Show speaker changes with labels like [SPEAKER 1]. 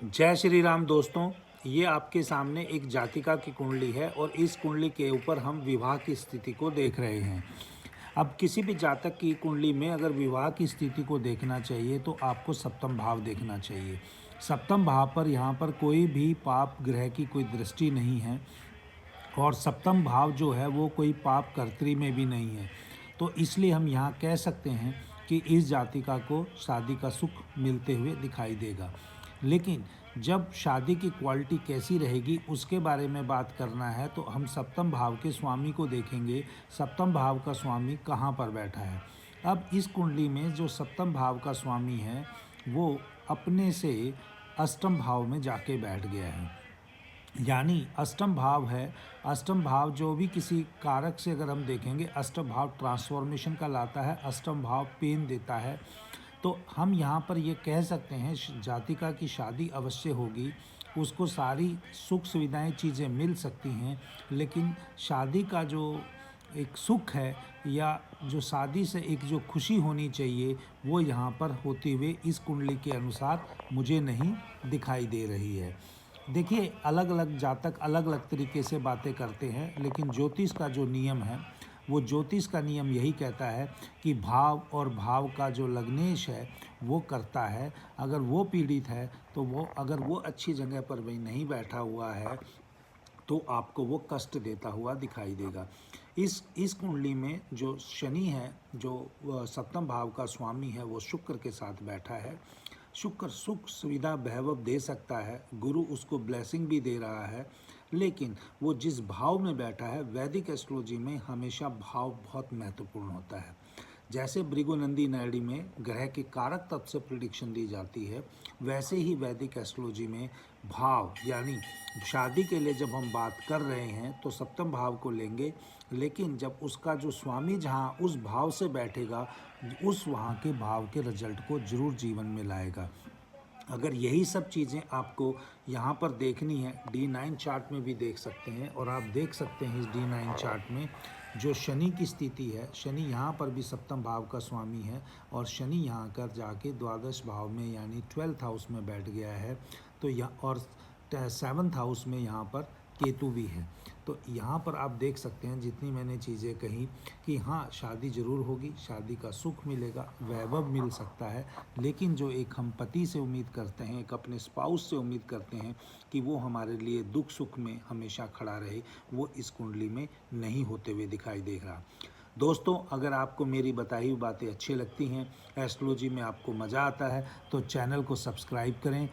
[SPEAKER 1] जय श्री राम दोस्तों। ये आपके सामने एक जातिका की कुंडली है और इस कुंडली के ऊपर हम विवाह की स्थिति को देख रहे हैं। अब किसी भी जातक की कुंडली में अगर विवाह की स्थिति को देखना चाहिए तो आपको सप्तम भाव देखना चाहिए। सप्तम भाव पर यहाँ पर कोई भी पाप ग्रह की कोई दृष्टि नहीं है और सप्तम भाव जो है वो कोई पाप कर्त्री में भी नहीं है। तो इसलिए हम यहाँ कह सकते हैं कि इस जातिका को शादी का सुख मिलते हुए दिखाई देगा। लेकिन जब शादी की क्वालिटी कैसी रहेगी उसके बारे में बात करना है तो हम सप्तम भाव के स्वामी को देखेंगे। सप्तम भाव का स्वामी कहाँ पर बैठा है। अब इस कुंडली में जो सप्तम भाव का स्वामी है वो अपने से अष्टम भाव में जाके बैठ गया है। यानी अष्टम भाव है। अष्टम भाव जो भी किसी कारक से अगर हम देखेंगे, अष्टम भाव ट्रांसफॉर्मेशन का लाता है, अष्टम भाव पेन देता है। तो हम यहाँ पर ये कह सकते हैं जातिका की शादी अवश्य होगी, उसको सारी सुख सुविधाएं चीज़ें मिल सकती हैं। लेकिन शादी का जो एक सुख है या जो शादी से एक जो खुशी होनी चाहिए वो यहाँ पर होते हुए इस कुंडली के अनुसार मुझे नहीं दिखाई दे रही है। देखिए, अलग अलग जातक अलग अलग तरीके से बातें करते हैं, लेकिन ज्योतिष का जो नियम है वो ज्योतिष का नियम यही कहता है कि भाव और भाव का जो लग्नेश है वो करता है। अगर वो पीड़ित है तो वो अगर वो अच्छी जगह पर भी नहीं बैठा हुआ है तो आपको वो कष्ट देता हुआ दिखाई देगा। इस कुंडली में जो शनि है, जो सप्तम भाव का स्वामी है, वो शुक्र के साथ बैठा है। शुक्र सुख सुविधा वैभव दे सकता है, गुरु उसको ब्लेसिंग भी दे रहा है। लेकिन वो जिस भाव में बैठा है, वैदिक एस्ट्रोलॉजी में हमेशा भाव बहुत महत्वपूर्ण होता है। जैसे भृगुनंदी नाड़ी में ग्रह के कारक तत्व से प्रिडिक्शन दी जाती है, वैसे ही वैदिक एस्ट्रोलॉजी में भाव, यानी शादी के लिए जब हम बात कर रहे हैं तो सप्तम भाव को लेंगे। लेकिन जब उसका जो स्वामी जहाँ उस भाव से बैठेगा, उस वहाँ के भाव के रिजल्ट को जरूर जीवन में लाएगा। अगर यही सब चीज़ें आपको यहाँ पर देखनी है, D9 चार्ट में भी देख सकते हैं। और आप देख सकते हैं इस D9 चार्ट में जो शनि की स्थिति है, शनि यहाँ पर भी सप्तम भाव का स्वामी है और शनि यहाँ कर जाके द्वादश भाव में यानी 12th हाउस में बैठ गया है। तो यहाँ और 7th हाउस में यहाँ पर केतु भी है। तो यहाँ पर आप देख सकते हैं जितनी मैंने चीज़ें कही कि हाँ, शादी ज़रूर होगी, शादी का सुख मिलेगा, वैभव मिल सकता है। लेकिन जो एक हम पति से उम्मीद करते हैं, एक अपने स्पाउस से उम्मीद करते हैं कि वो हमारे लिए दुख सुख में हमेशा खड़ा रहे, वो इस कुंडली में नहीं होते हुए दिखाई दे रहा। दोस्तों, अगर आपको मेरी बताई हुई बातें अच्छी लगती हैं, एस्ट्रोलॉजी में आपको मज़ा आता है, तो चैनल को सब्सक्राइब करें।